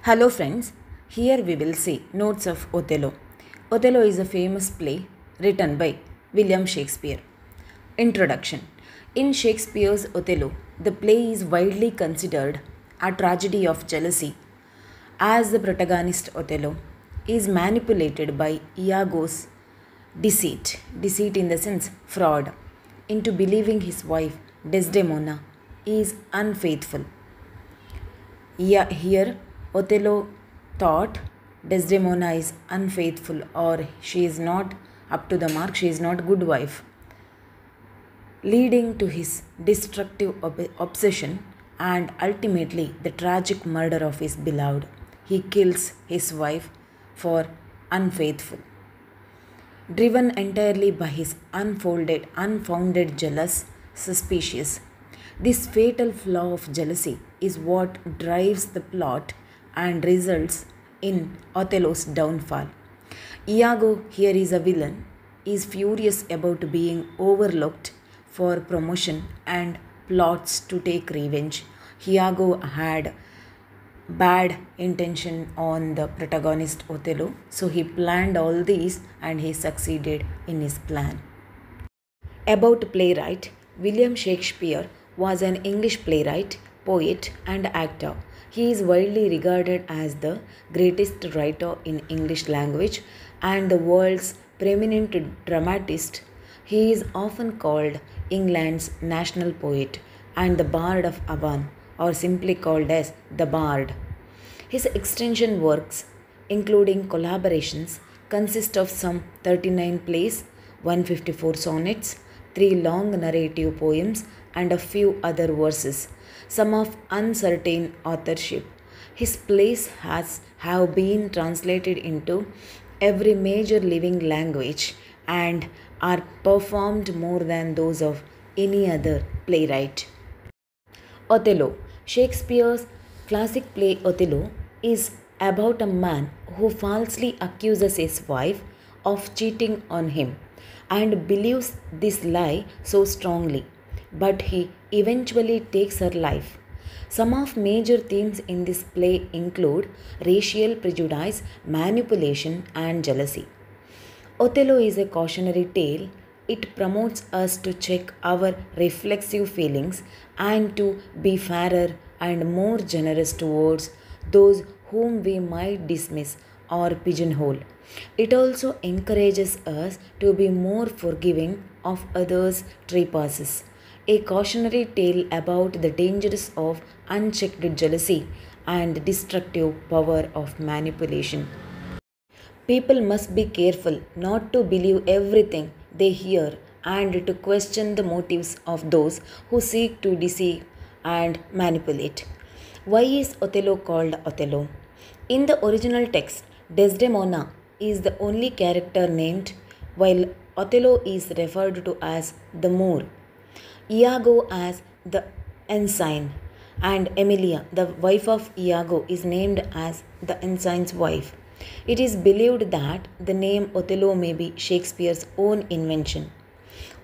Hello friends, here we will see Notes of Othello. Othello is a famous play written by William Shakespeare. Introduction. In Shakespeare's Othello, the play is widely considered a tragedy of jealousy, as the protagonist Othello is manipulated by Iago's deceit in the sense fraud, into believing his wife Desdemona is unfaithful. Here, Othello thought Desdemona is unfaithful or she is not up to the mark, she is not good wife, leading to his destructive obsession and ultimately the tragic murder of his beloved. He kills his wife for unfaithful. Driven entirely by his unfounded jealous suspicious. This fatal flaw of jealousy is what drives the plot and results in Othello's downfall. Iago, here is a villain, is furious about being overlooked for promotion and plots to take revenge. Iago had bad intention on the protagonist Othello, so he planned all these and he succeeded in his plan. About playwright, William Shakespeare was an English playwright, poet, and actor. He is widely regarded as the greatest writer in English language and the world's preeminent dramatist. He is often called England's national poet and the Bard of Avon, or simply called as the Bard. His extension works, including collaborations, consist of some 39 plays, 154 sonnets, 3 long narrative poems, and a few other verses, some of uncertain authorship. His plays have been translated into every major living language and are performed more than those of any other playwright. Othello. Shakespeare's classic play Othello is about a man who falsely accuses his wife of cheating on him and believes this lie so strongly, but he eventually takes her life. Some of major themes in this play include racial prejudice, manipulation, and jealousy. Othello is a cautionary tale. It promotes us to check our reflexive feelings and to be fairer and more generous towards those whom we might dismiss or pigeonhole. It also encourages us to be more forgiving of others' trespasses. A cautionary tale about the dangers of unchecked jealousy and destructive power of manipulation. People must be careful not to believe everything they hear and to question the motives of those who seek to deceive and manipulate. Why is Othello called Othello? In the original text, Desdemona is the only character named, while Othello is referred to as the Moor, Iago as the ensign, and Emilia, the wife of Iago, is named as the ensign's wife. It is believed that the name Othello may be Shakespeare's own invention.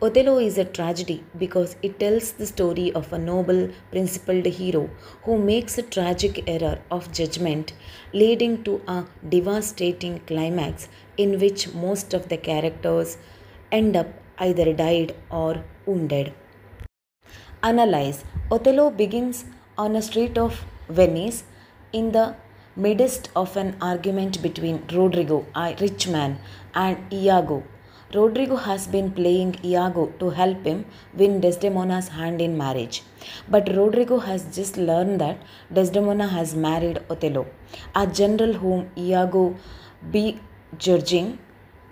Othello is a tragedy because it tells the story of a noble, principled hero who makes a tragic error of judgment, leading to a devastating climax in which most of the characters end up either died or wounded. Analyze. Othello begins on a street of Venice in the midst of an argument between Rodrigo, a rich man, and Iago. Rodrigo has been playing Iago to help him win Desdemona's hand in marriage. But Rodrigo has just learned that Desdemona has married Othello, a general whom Iago be judging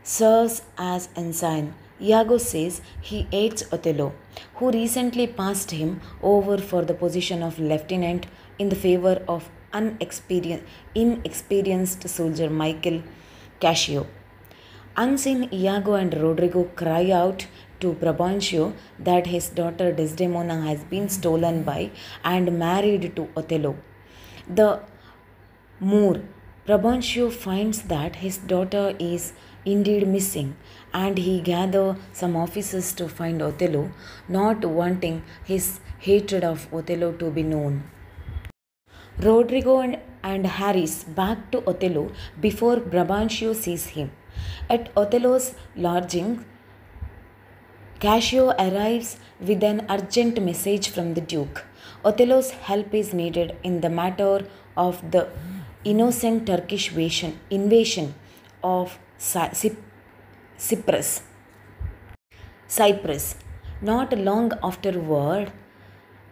serves as ensign. Iago says he hates Othello, who recently passed him over for the position of lieutenant in the favor of inexperienced soldier Michael Cassio. Unseen, Iago and Rodrigo cry out to Brabantio that his daughter Desdemona has been stolen by and married to Othello. The Moor, Brabantio finds that his daughter is indeed missing and he gathers some officers to find Othello, not wanting his hatred of Othello to be known. Rodrigo and and Harris back to Othello before Brabantio sees him. At Othello's lodging, Cassio arrives with an urgent message from the Duke. Othello's help is needed in the matter of the innocent Turkish invasion of Cyprus. Cyprus. Not long afterward,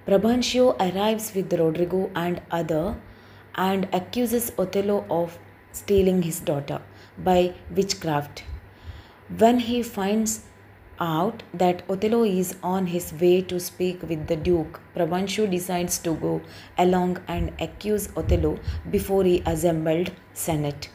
Brabantio arrives with Rodrigo and accuses Othello of stealing his daughter by witchcraft. When he finds out that Othello is on his way to speak with the Duke, Brabantio decides to go along and accuse Othello before he assembled Senate.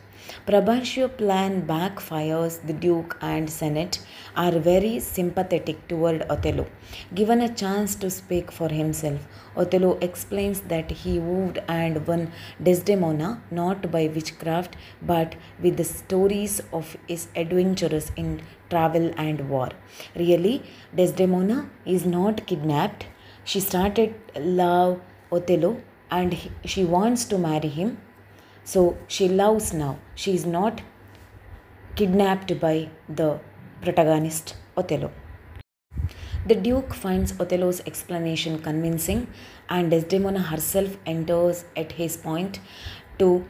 Brabantio's plan backfires. The Duke and Senate are very sympathetic toward Othello. Given a chance to speak for himself, Othello explains that he wooed and won Desdemona not by witchcraft but with the stories of his adventures in travel and war. Really, Desdemona is not kidnapped. She started love Othello and she wants to marry him. So she loves now. She is not kidnapped by the protagonist Othello. The Duke finds Othello's explanation convincing, and Desdemona herself enters at his point to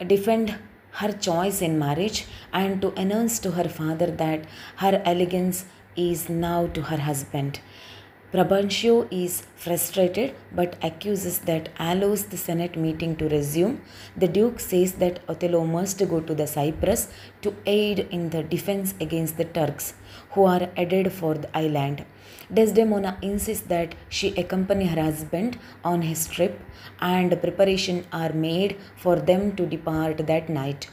defend her choice in marriage and to announce to her father that her allegiance is now to her husband. Brabantio is frustrated but accuses that allows the Senate meeting to resume. The Duke says that Othello must go to the Cyprus to aid in the defense against the Turks who are headed for the island. Desdemona insists that she accompany her husband on his trip and preparations are made for them to depart that night.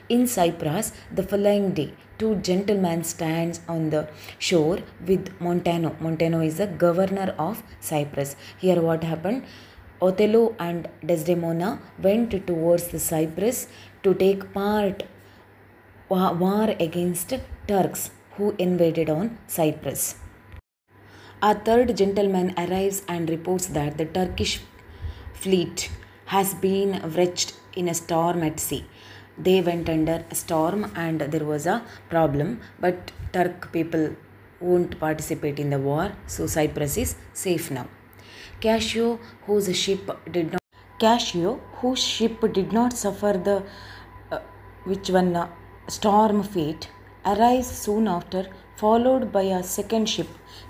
In Cyprus, the following day, two gentlemen stand on the shore with Montano. Montano is the governor of Cyprus. Here what happened? Othello and Desdemona went towards the Cyprus to take part war against Turks who invaded on Cyprus. A third gentleman arrives and reports that the Turkish fleet has been wrecked in a storm at sea. They went under a storm and there was a problem, but Turk people won't participate in the war, so Cyprus is safe now. Cassio, whose ship did not suffer the storm fate, arrives soon after, followed by a second ship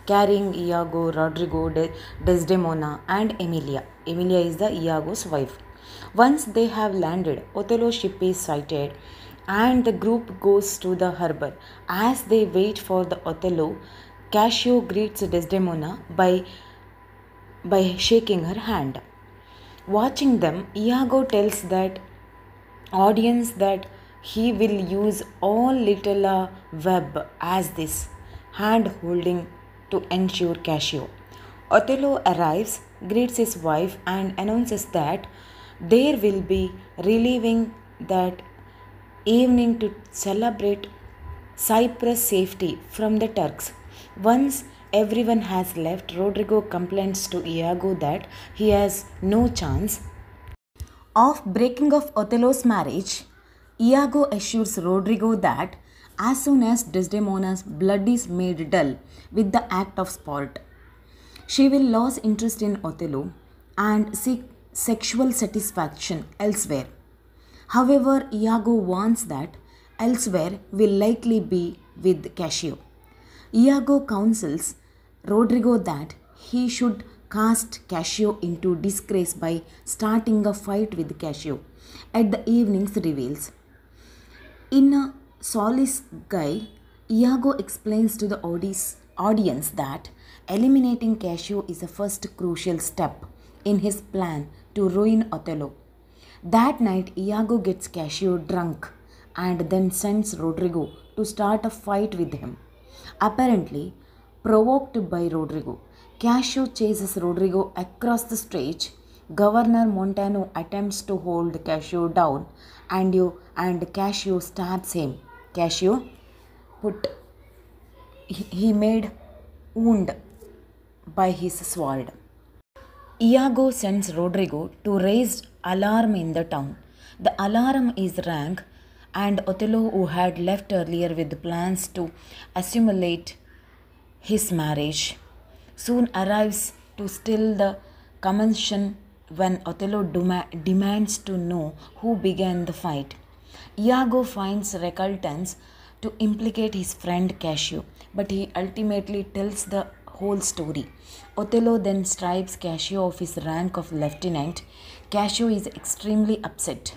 carrying Iago, Rodrigo, Desdemona, and Emilia. Emilia is the Iago's wife. Once they have landed, Othello's ship is sighted and the group goes to the harbor. As they wait for the Othello, Cassio greets Desdemona by shaking her hand. Watching them, Iago tells that audience that he will use all little web as this hand holding to ensure Cassio. Othello arrives, greets his wife and announces that there will be relieving that evening to celebrate Cyprus' safety from the Turks. Once everyone has left, Rodrigo complains to Iago that he has no chance of breaking off Othello's marriage. Iago assures Rodrigo that as soon as Desdemona's blood is made dull with the act of sport, she will lose interest in Othello and seek sexual satisfaction elsewhere. However, Iago warns that elsewhere will likely be with Cassio. Iago counsels Rodrigo that he should cast Cassio into disgrace by starting a fight with Cassio at the evening's revels. In a Solace Guy, Iago explains to the audience that eliminating Cassio is the first crucial step in his plan to ruin Othello. That night, Iago gets Cassio drunk and then sends Rodrigo to start a fight with him. Apparently, provoked by Rodrigo, Cassio chases Rodrigo across the stage. Governor Montano attempts to hold Cassio down and Cassio stabs him. Cassio he made wound by his sword. Iago sends Rodrigo to raise alarm in the town. The alarm is rang, and Othello, who had left earlier with plans to assimilate his marriage, soon arrives to still the commotion when Othello demands to know who began the fight. Iago finds reluctance to implicate his friend Cassio, but he ultimately tells the whole story. Othello then stripes Cassio of his rank of lieutenant. Cassio is extremely upset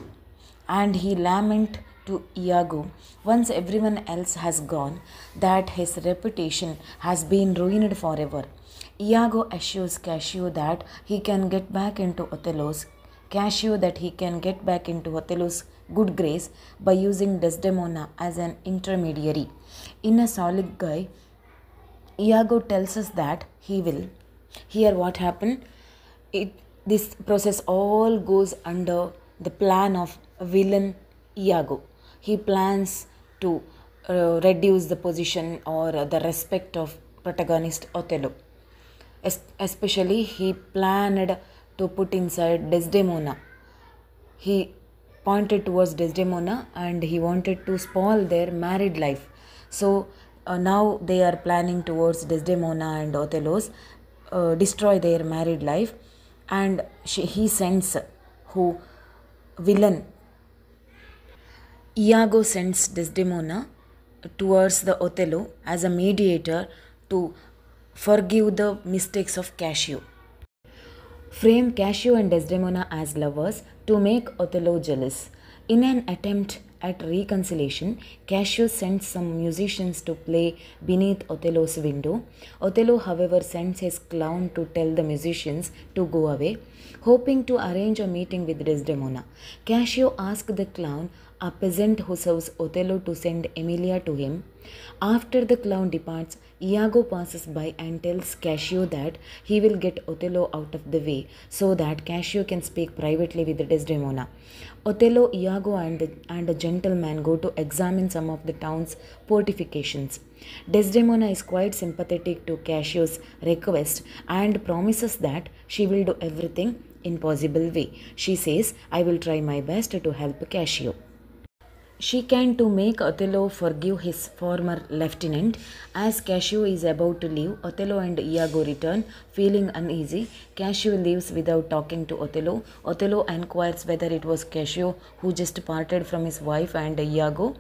and he laments to Iago, once everyone else has gone, that his reputation has been ruined forever. Iago assures Cassio that he can get back into Othello's good grace by using Desdemona as an intermediary. In a solid guy, Iago tells us that he will. Here, what happened? This process all goes under the plan of villain Iago. He plans to reduce the position or the respect of protagonist Othello. Especially, he planned to put inside Desdemona. He pointed towards Desdemona and he wanted to spoil their married life. So now they are planning towards Desdemona and Othello's destroy their married life, and he sends who villain Iago sends Desdemona towards the Othello as a mediator to forgive the mistakes of Cassio. Frame Cassio and Desdemona as lovers to make Othello jealous. In an attempt at reconciliation, Cassio sends some musicians to play beneath Othello's window. Othello, however, sends his clown to tell the musicians to go away, hoping to arrange a meeting with Desdemona. Cassio asks the clown, a peasant who serves Othello, to send Emilia to him. After the clown departs, Iago passes by and tells Cassio that he will get Othello out of the way so that Cassio can speak privately with Desdemona. Othello, Iago, and a gentleman go to examine some of the town's fortifications. Desdemona is quite sympathetic to Cassio's request and promises that she will do everything in possible way. She says, "I will try my best to help Cassio." She can to make Othello forgive his former lieutenant. As Cassio is about to leave, Othello and Iago return, feeling uneasy. Cassio leaves without talking to Othello. Othello inquires whether it was Cassio who just parted from his wife, and Iago,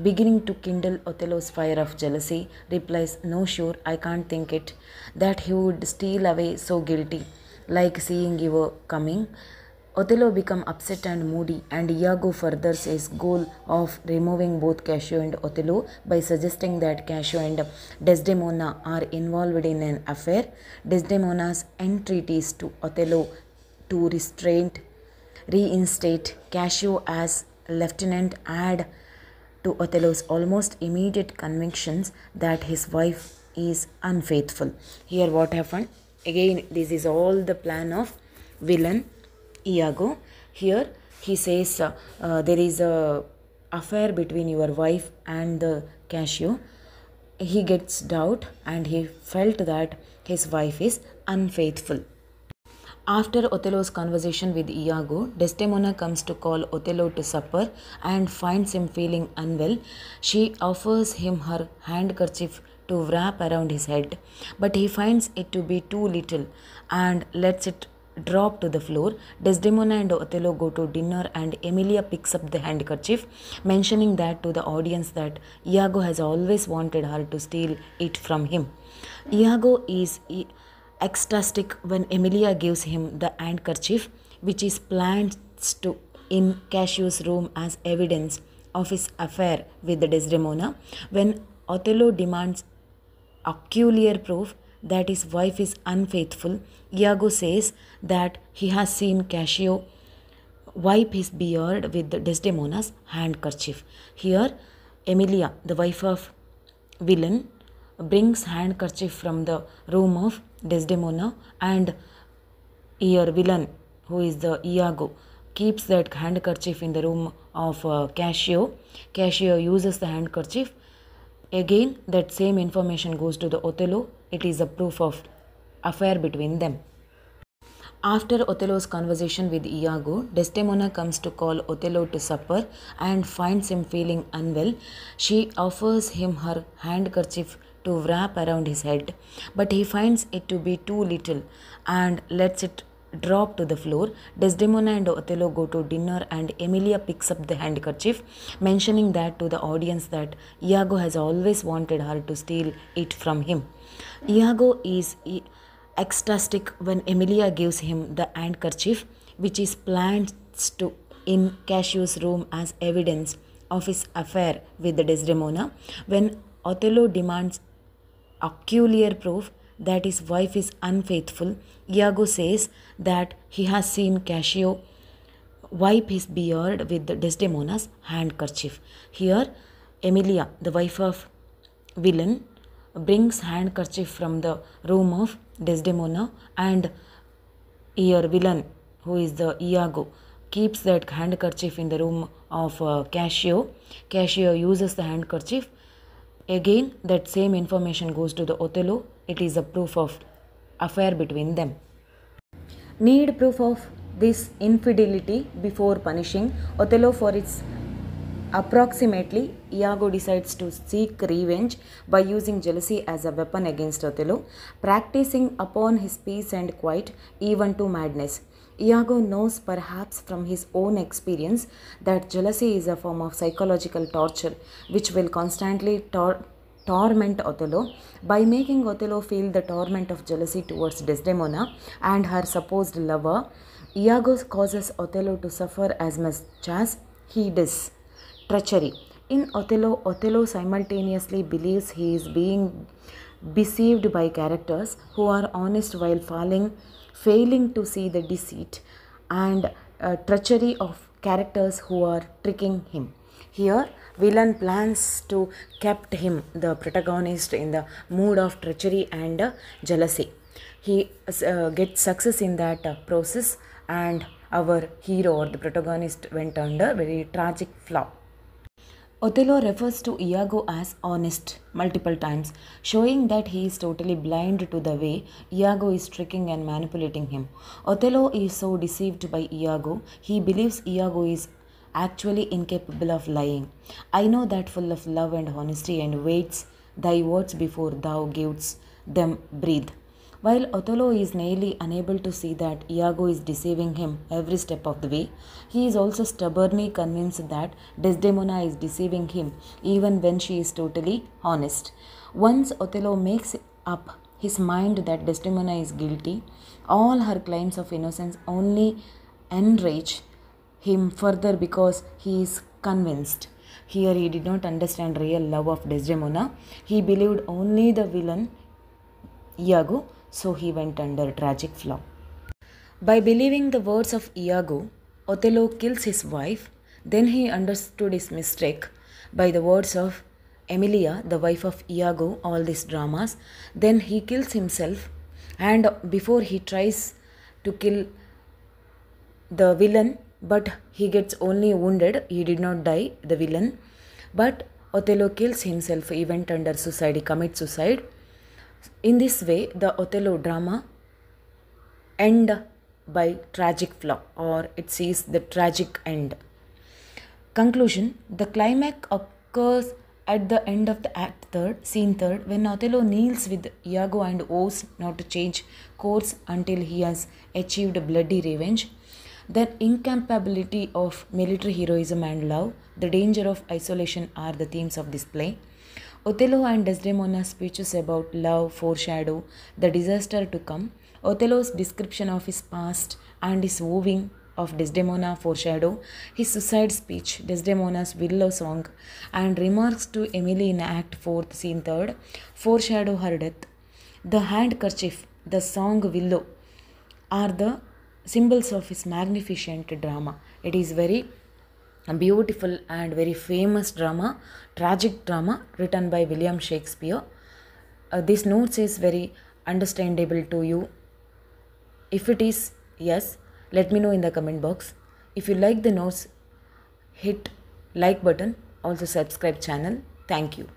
beginning to kindle Othello's fire of jealousy, replies, "No, sure, I can't think it, that he would steal away so guilty, like seeing you were coming." Othello becomes upset and moody, and Iago furthers his goal of removing both Cassio and Othello by suggesting that Cassio and Desdemona are involved in an affair. Desdemona's entreaties to Othello to reinstate Cassio as lieutenant add to Othello's almost immediate convictions that his wife is unfaithful. Here, what happened? Again, this is all the plan of villain Iago. Here he says there is a affair between your wife and the Cassio. He gets doubt and he felt that his wife is unfaithful. After Othello's conversation with Iago, Desdemona comes to call Othello to supper and finds him feeling unwell. She offers him her handkerchief to wrap around his head, but he finds it to be too little and lets it drop to the floor. Desdemona and Othello go to dinner and Emilia picks up the handkerchief, mentioning that to the audience that Iago has always wanted her to steal it from him. Iago is ecstatic when Emilia gives him the handkerchief, which is placed in Cassio's room as evidence of his affair with Desdemona. When Othello demands ocular proof that his wife is unfaithful, Iago says that he has seen Cassio wipe his beard with Desdemona's handkerchief. Here, Emilia, the wife of villain, brings handkerchief from the room of Desdemona, and here villain, who is the Iago, keeps that handkerchief in the room of Cassio. Cassio uses the handkerchief. Again, that same information goes to the Othello. It is a proof of affair between them. After Othello's conversation with Iago, Desdemona comes to call Othello to supper and finds him feeling unwell. She offers him her handkerchief to wrap around his head, but he finds it to be too little and lets it drop to the floor. Desdemona and Othello go to dinner and Emilia picks up the handkerchief, mentioning that to the audience that Iago has always wanted her to steal it from him. Iago is ecstatic when Emilia gives him the handkerchief, which is placed in Cassio's room as evidence of his affair with Desdemona. When Othello demands ocular proof that his wife is unfaithful, Iago says that he has seen Cassio wipe his beard with Desdemona's handkerchief. Here, Emilia, the wife of villain, brings handkerchief from the room of Desdemona, and here villain, who is the Iago, keeps that handkerchief in the room of Cassio. Cassio uses the handkerchief. Again, that same information goes to the Othello. It is a proof of affair between them. Need proof of this infidelity before punishing Othello for its approximately, Iago decides to seek revenge by using jealousy as a weapon against Othello, practicing upon his peace and quiet, even to madness. Iago knows perhaps from his own experience that jealousy is a form of psychological torture which will constantly torment Othello. By making Othello feel the torment of jealousy towards Desdemona and her supposed lover, Iago causes Othello to suffer as much as he does. Treachery. In Othello, Othello simultaneously believes he is being deceived by characters who are honest while failing to see the deceit, and treachery of characters who are tricking him. Here, villain plans to keep him, the protagonist, in the mood of treachery and jealousy. He gets success in that process, and our hero or the protagonist went under very tragic flaw. Othello refers to Iago as honest multiple times, showing that he is totally blind to the way Iago is tricking and manipulating him. Othello is so deceived by Iago, he believes Iago is actually incapable of lying. I know that full of love and honesty and waits thy words before thou givest them breathe. While Othello is nearly unable to see that Iago is deceiving him every step of the way, he is also stubbornly convinced that Desdemona is deceiving him even when she is totally honest. Once Othello makes up his mind that Desdemona is guilty, all her claims of innocence only enrage him further because he is convinced. Here he did not understand real love of Desdemona. He believed only the villain Iago, so he went under tragic flaw. By believing the words of Iago, Othello kills his wife. Then he understood his mistake by the words of Emilia, the wife of Iago, all these dramas. Then he kills himself, and before he tries to kill the villain, but he gets only wounded. He did not die, the villain. But Othello kills himself. He went under suicide. He commits suicide. In this way, the Othello drama end by tragic flaw, or it sees the tragic end. Conclusion. The climax occurs at the end of the act third, scene third, when Othello kneels with Iago and vows not to change course until he has achieved bloody revenge. The incapability of military heroism and love, the danger of isolation are the themes of this play. Othello and Desdemona's speeches about love foreshadow the disaster to come. Othello's description of his past and his wooing of Desdemona foreshadow his suicide speech, Desdemona's willow song, and remarks to Emily in Act 4th, Scene 3rd foreshadow her death. The handkerchief, the song Willow are the symbols of his magnificent drama. It is very beautiful and very famous drama, tragic drama written by William Shakespeare. This notes is very understandable to you. If it is yes, let me know in the comment box. If you like the notes, hit like button, also subscribe channel. Thank you.